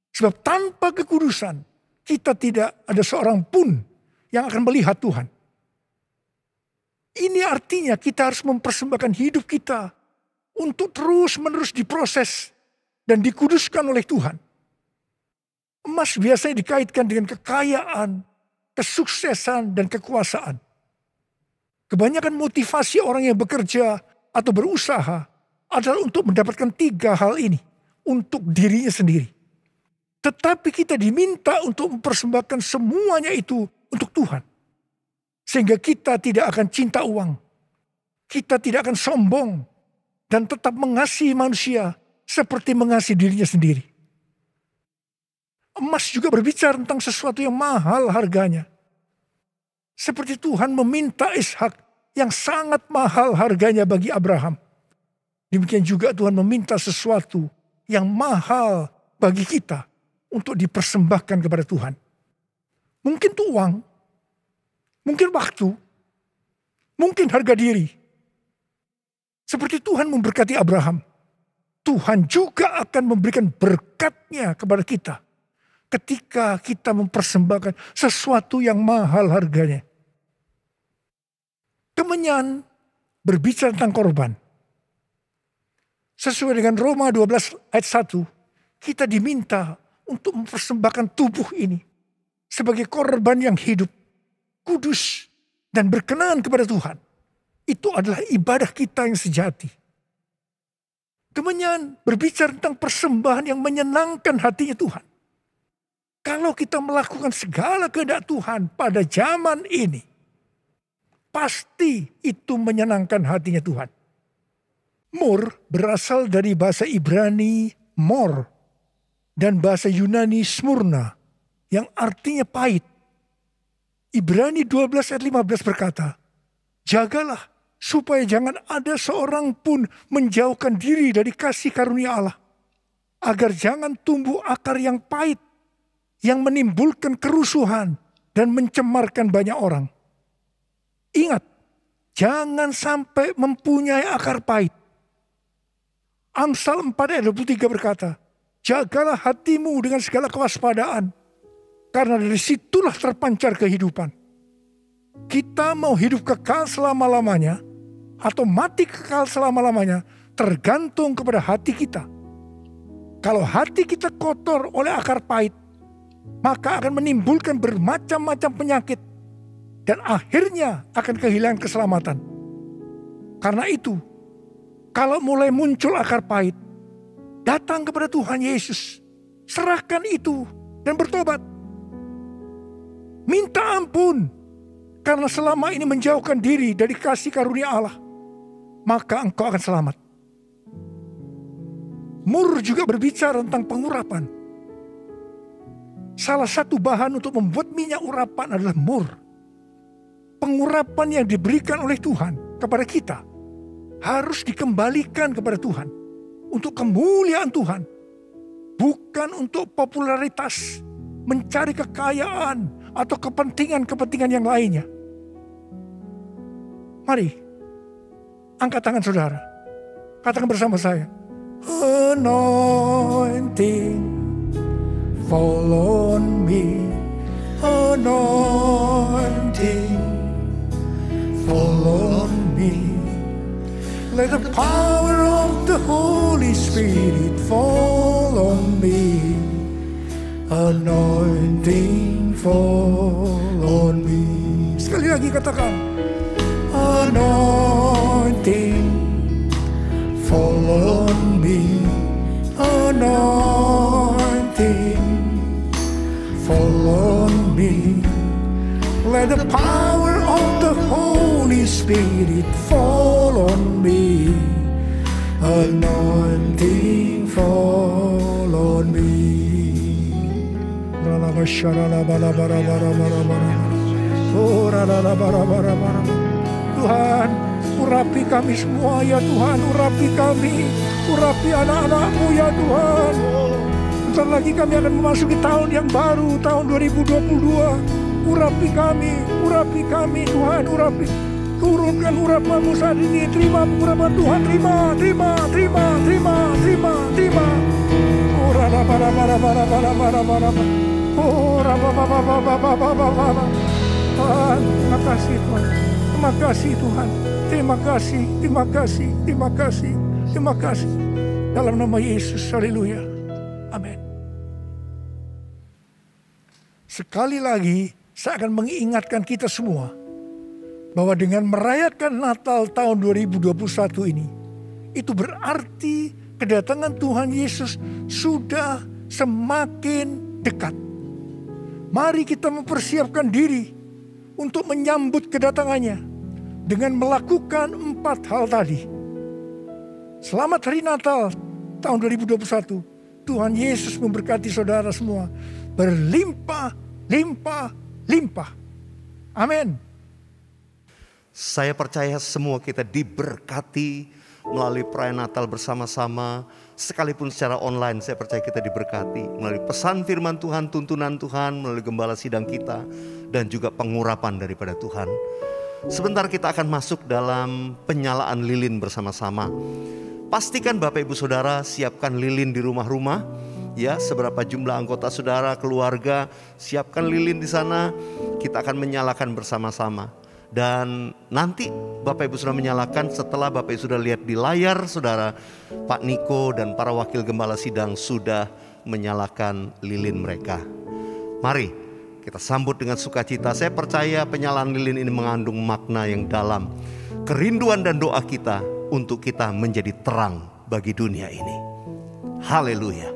Sebab tanpa kekudusan, kita tidak ada seorang pun yang akan melihat Tuhan. Ini artinya kita harus mempersembahkan hidup kita untuk terus-menerus diproses dan dikuduskan oleh Tuhan. Emas biasanya dikaitkan dengan kekayaan, kesuksesan, dan kekuasaan. Kebanyakan motivasi orang yang bekerja atau berusaha adalah untuk mendapatkan 3 hal ini untuk dirinya sendiri. Tetapi kita diminta untuk mempersembahkan semuanya itu untuk Tuhan. Sehingga kita tidak akan cinta uang. Kita tidak akan sombong. Dan tetap mengasihi manusia seperti mengasihi dirinya sendiri. Emas juga berbicara tentang sesuatu yang mahal harganya. Seperti Tuhan meminta Ishak yang sangat mahal harganya bagi Abraham. Demikian juga Tuhan meminta sesuatu yang mahal bagi kita untuk dipersembahkan kepada Tuhan. Mungkin itu uang, mungkin waktu, mungkin harga diri. Seperti Tuhan memberkati Abraham, Tuhan juga akan memberikan berkat-Nya kepada kita ketika kita mempersembahkan sesuatu yang mahal harganya. Kemenyan berbicara tentang korban. Sesuai dengan Roma 12 ayat 1, kita diminta untuk mempersembahkan tubuh ini sebagai korban yang hidup, kudus, dan berkenan kepada Tuhan. Itu adalah ibadah kita yang sejati. Kemudian berbicara tentang persembahan yang menyenangkan hatinya Tuhan. Kalau kita melakukan segala kehendak Tuhan pada zaman ini, pasti itu menyenangkan hatinya Tuhan. Mur berasal dari bahasa Ibrani mor dan bahasa Yunani smurna yang artinya pahit. Ibrani 12 ayat 15 berkata, jagalah supaya jangan ada seorang pun menjauhkan diri dari kasih karunia Allah, agar jangan tumbuh akar yang pahit, yang menimbulkan kerusuhan dan mencemarkan banyak orang. Ingat, jangan sampai mempunyai akar pahit. Amsal 4 ayat 23 berkata, jagalah hatimu dengan segala kewaspadaan, karena dari situlah terpancar kehidupan. Kita mau hidup kekal selama-lamanya atau mati kekal selama-lamanya tergantung kepada hati kita. Kalau hati kita kotor oleh akar pahit, maka akan menimbulkan bermacam-macam penyakit dan akhirnya akan kehilangan keselamatan. Karena itu, kalau mulai muncul akar pahit, datang kepada Tuhan Yesus, serahkan itu dan bertobat. Minta ampun, karena selama ini menjauhkan diri dari kasih karunia Allah, maka engkau akan selamat. Mur juga berbicara tentang pengurapan. Salah satu bahan untuk membuat minyak urapan adalah mur. Pengurapan yang diberikan oleh Tuhan kepada kita harus dikembalikan kepada Tuhan untuk kemuliaan Tuhan, bukan untuk popularitas, mencari kekayaan, atau kepentingan-kepentingan yang lainnya. Mari, angkat tangan saudara. Katakan bersama saya. Anointing, fall on me. Anointing, fall on me. Let the power of the Holy Spirit fall on me. Anointing fall on me. Sekali lagi katakan. Anointing fall on me. Anointing fall on me. Let the power of the Holy Spirit fall on me. Anointing fall on me. Tuhan, urapi kami semua ya Tuhan, urapi kami, urapi anak-anak-Mu ya Tuhan. Bentar lagi kami akan memasuki tahun yang baru, tahun 2022. Urapi kami Tuhan, urapi. Turunkan urapan-Mu saat ini, terima pengurapan Tuhan, terima. Tuhan, terima kasih Tuhan. Terima kasih Tuhan. Terima kasih. Dalam nama Yesus, haleluya. Amin. Sekali lagi, saya akan mengingatkan kita semua bahwa dengan merayakan Natal tahun 2021 ini, itu berarti kedatangan Tuhan Yesus sudah semakin dekat. Mari kita mempersiapkan diri untuk menyambut kedatangannya dengan melakukan 4 hal tadi. Selamat Hari Natal tahun 2021. Tuhan Yesus memberkati saudara semua berlimpah. Amin. Saya percaya semua kita diberkati melalui perayaan Natal bersama-sama. Sekalipun secara online, saya percaya kita diberkati melalui pesan firman Tuhan, tuntunan Tuhan, melalui gembala sidang kita, dan juga pengurapan daripada Tuhan. Sebentar kita akan masuk dalam penyalaan lilin bersama-sama. Pastikan Bapak Ibu Saudara siapkan lilin di rumah-rumah. Ya, seberapa jumlah anggota saudara, keluarga, siapkan lilin di sana. Kita akan menyalakan bersama-sama. Dan nanti Bapak Ibu sudah menyalakan setelah Bapak Ibu sudah lihat di layar saudara, Pak Niko dan para wakil gembala sidang sudah menyalakan lilin mereka. Mari kita sambut dengan sukacita. Saya percaya penyalaan lilin ini mengandung makna yang dalam. Kerinduan dan doa kita untuk kita menjadi terang bagi dunia ini. Haleluya.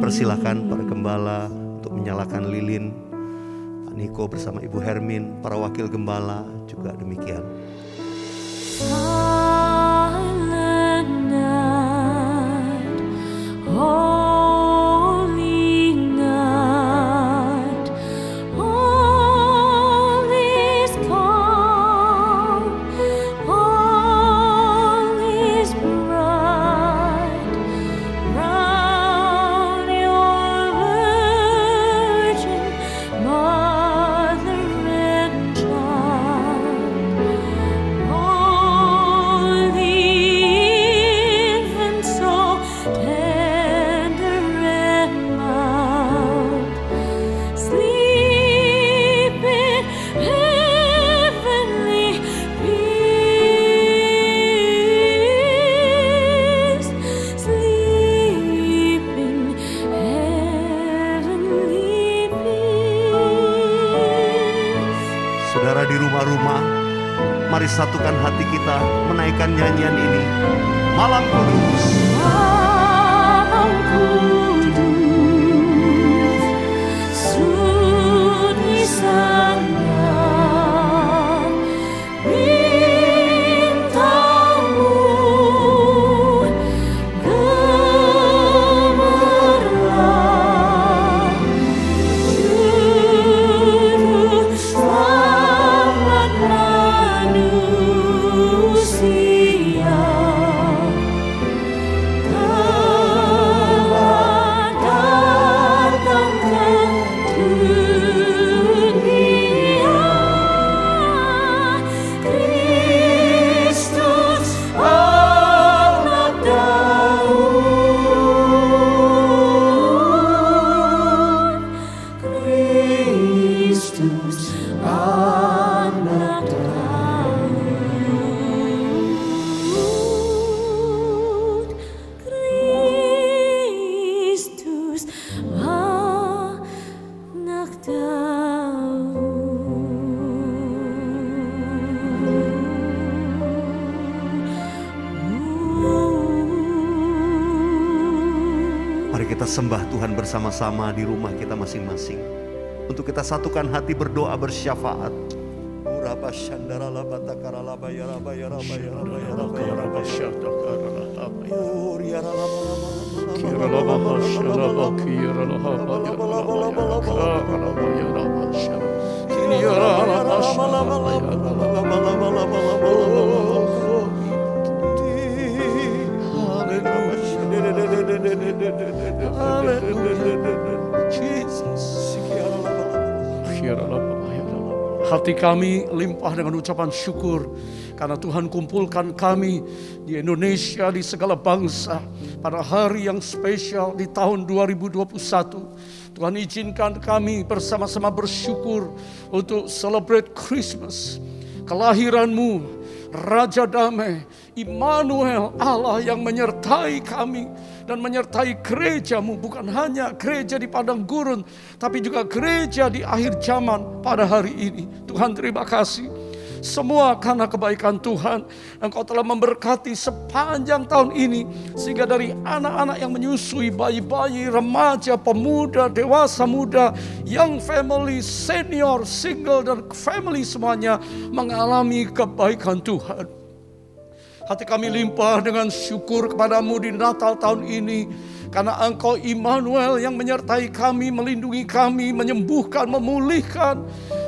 Persilahkan para gembala untuk menyalakan lilin. Pak Niko bersama Ibu Hermin, para wakil gembala juga demikian. Saudara di rumah-rumah, mari satukan hati kita menaikkan nyanyian ini. Malam Kudus. Malam Kudus, sunyi sangat, bintangmu gemerlap, juru selamat manusia. Mari kita sembah Tuhan bersama-sama di rumah kita masing-masing. Untuk kita satukan hati berdoa bersyafaat. Hati kami limpah dengan ucapan syukur karena Tuhan kumpulkan kami di Indonesia, di segala bangsa pada hari yang spesial di tahun 2021. Tuhan izinkan kami bersama-sama bersyukur untuk celebrate Christmas, kelahiran-Mu, Raja Damai, Immanuel, Allah yang menyertai kami dan menyertai gereja-Mu, bukan hanya gereja di padang gurun, tapi juga gereja di akhir zaman pada hari ini. Tuhan terima kasih. Semua karena kebaikan Tuhan. Engkau telah memberkati sepanjang tahun ini. Sehingga dari anak-anak yang menyusui, bayi-bayi, remaja, pemuda, dewasa muda, young family, senior, single, dan family semuanya mengalami kebaikan Tuhan. Hati kami limpah dengan syukur kepadamu di Natal tahun ini. Karena Engkau Immanuel yang menyertai kami, melindungi kami, menyembuhkan, memulihkan.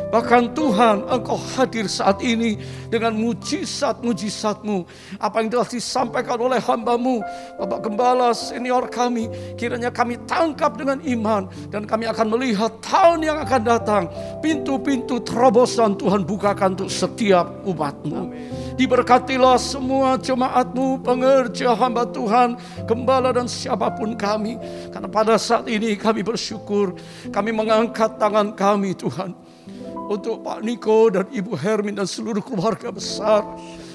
Bahkan Tuhan, Engkau hadir saat ini dengan mujizat-mujizat-Mu. Apa yang telah disampaikan oleh hamba-Mu, Bapak Gembala senior kami, kiranya kami tangkap dengan iman. Dan kami akan melihat tahun yang akan datang. Pintu-pintu terobosan Tuhan bukakan untuk setiap umat-Mu. Diberkatilah semua jemaat-Mu, pengerja hamba Tuhan, gembala dan siapapun kami. Karena pada saat ini kami bersyukur, kami mengangkat tangan kami Tuhan. Untuk Pak Niko dan Ibu Hermin dan seluruh keluarga besar.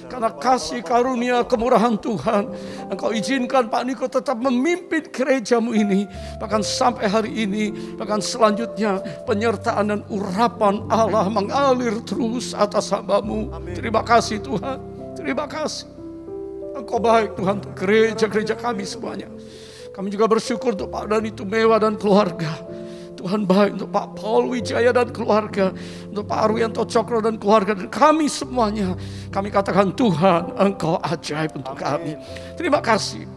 Karena kasih karunia kemurahan Tuhan, Engkau izinkan Pak Niko tetap memimpin gereja-Mu ini. Bahkan sampai hari ini, bahkan selanjutnya penyertaan dan urapan Allah mengalir terus atas hamba-Mu. Terima kasih Tuhan, terima kasih. Engkau baik Tuhan untuk gereja-gereja kami semuanya. Kami juga bersyukur untuk Pak Dani Tumewa dan keluarga. Tuhan baik untuk Pak Paul Wijaya dan keluarga, untuk Pak Arwianto Cokro dan keluarga, dan kami semuanya. Kami katakan Tuhan, Engkau ajaib untuk kami. Terima kasih.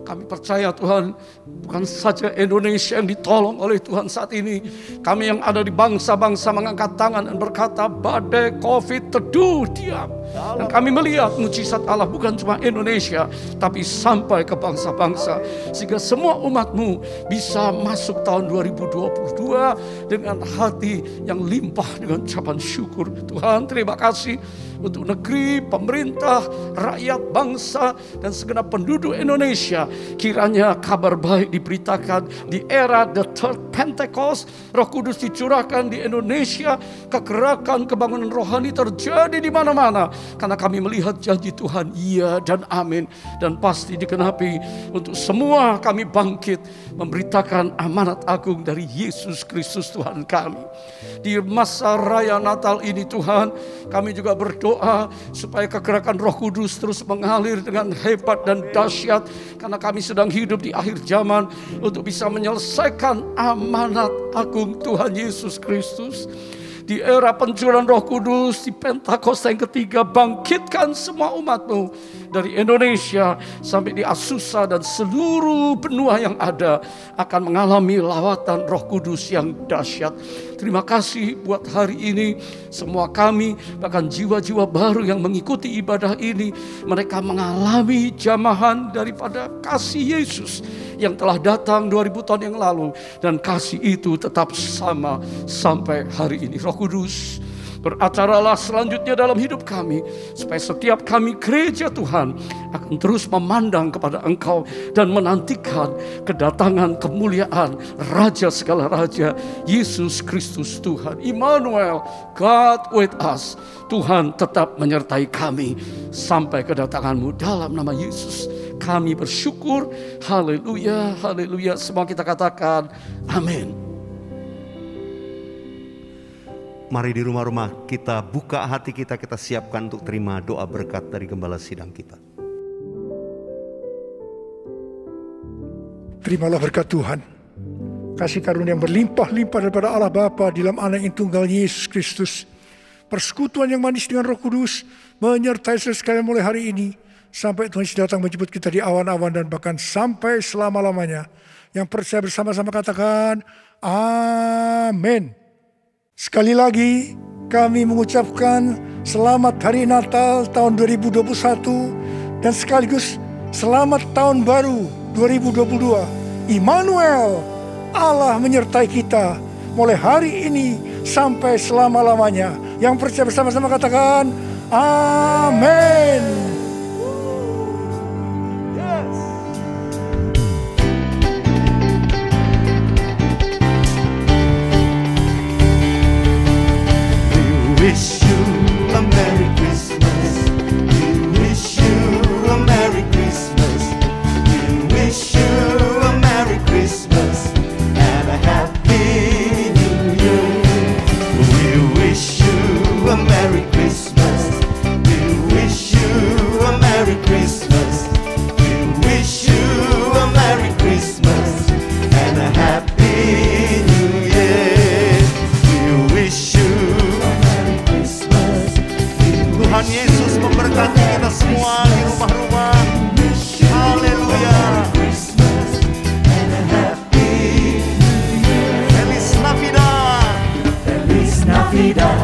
Kami percaya Tuhan, bukan saja Indonesia yang ditolong oleh Tuhan saat ini. Kami yang ada di bangsa-bangsa mengangkat tangan dan berkata, badai COVID teduh diam. Dan kami melihat mujizat Allah bukan cuma Indonesia, tapi sampai ke bangsa-bangsa. Sehingga semua umat-Mu bisa masuk tahun 2022 dengan hati yang limpah dengan ucapan syukur. Tuhan, terima kasih untuk negeri, pemerintah, rakyat, bangsa, dan segenap penduduk Indonesia. Kiranya kabar baik diberitakan di era The Third Pentecost. Roh Kudus dicurahkan di Indonesia. Kegerakan kebangunan rohani terjadi di mana-mana. Karena kami melihat janji Tuhan, iya dan amin. Dan pasti digenapi. Untuk semua kami bangkit memberitakan amanat agung dari Yesus Kristus Tuhan kami. Di masa raya Natal ini Tuhan, kami juga berdoa supaya kegerakan Roh Kudus terus mengalir dengan hebat dan dahsyat. Karena kami sedang hidup di akhir zaman untuk bisa menyelesaikan amanat agung Tuhan Yesus Kristus. Di era pencurahan Roh Kudus, di Pentakosta yang ketiga, bangkitkan semua umat-Mu dari Indonesia sampai di Azusa dan seluruh benua yang ada akan mengalami lawatan Roh Kudus yang dahsyat. Terima kasih buat hari ini. Semua kami, bahkan jiwa-jiwa baru yang mengikuti ibadah ini, mereka mengalami jamahan daripada kasih Yesus yang telah datang 2000 tahun yang lalu. Dan kasih itu tetap sama sampai hari ini. Roh Kudus, beracaralah selanjutnya dalam hidup kami, supaya setiap kami gereja Tuhan akan terus memandang kepada Engkau dan menantikan kedatangan kemuliaan Raja segala Raja, Yesus Kristus Tuhan. Immanuel, God with us. Tuhan tetap menyertai kami sampai kedatangan-Mu. Dalam nama Yesus kami bersyukur. Haleluya, haleluya. Semua kita katakan amin. Mari di rumah-rumah kita buka hati kita siapkan untuk terima doa berkat dari Gembala Sidang kita. Terimalah berkat Tuhan. Kasih karunia yang berlimpah-limpah daripada Allah Bapa di dalam Anak yang tunggal Yesus Kristus. Persekutuan yang manis dengan Roh Kudus menyertai saudara sekalian mulai hari ini. Sampai Tuhan Yesus datang menjemput kita di awan-awan dan bahkan sampai selama-lamanya. Yang percaya bersama-sama katakan amin. Sekali lagi kami mengucapkan selamat Hari Natal tahun 2021 dan sekaligus selamat tahun baru 2022. Immanuel, Allah menyertai kita mulai hari ini sampai selama-lamanya. Yang percaya bersama-sama katakan amin. Wish you a Merry Christmas. We wish you a Merry Christmas. We wish you a Merry Christmas and a Happy New Year. We wish you a Merry Christmas. Yesus memberkati kita semua di rumah-rumah. Haleluya. Feliz Navidad. Feliz Navidad.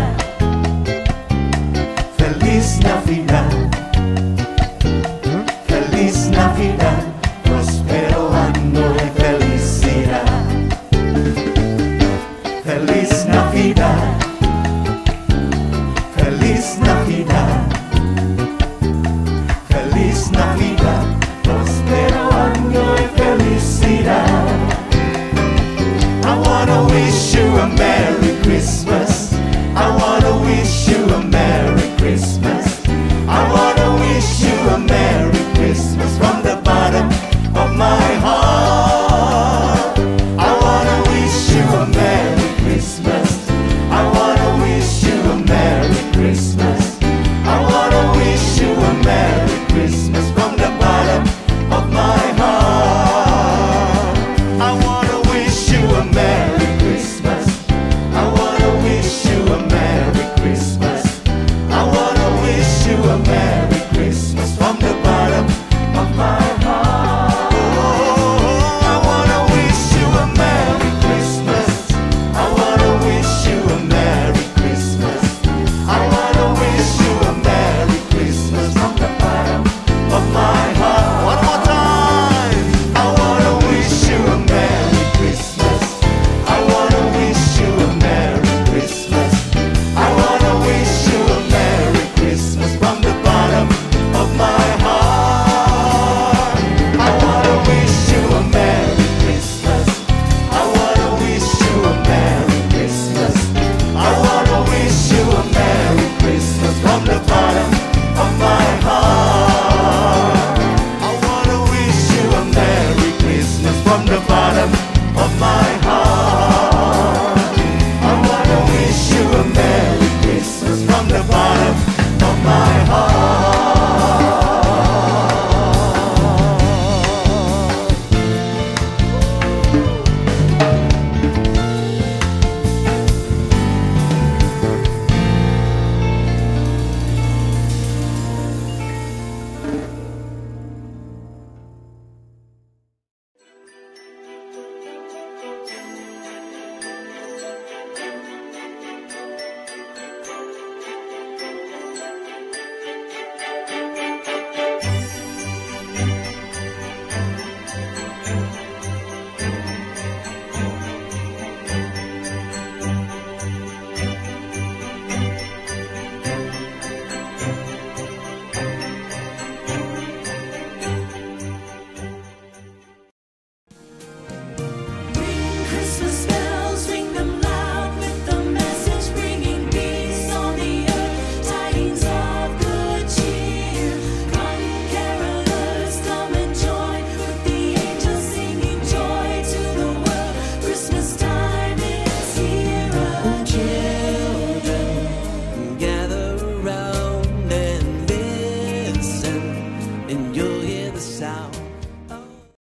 Feliz Navidad. Feliz Navidad. Prospero año de felicidad. Feliz Navidad. Feliz Navidad. Feliz Navidad. Prospero año de felicidad. I wanna wish you a Merry Christmas. I wanna wish you a Merry Christmas. I wanna wish you a Merry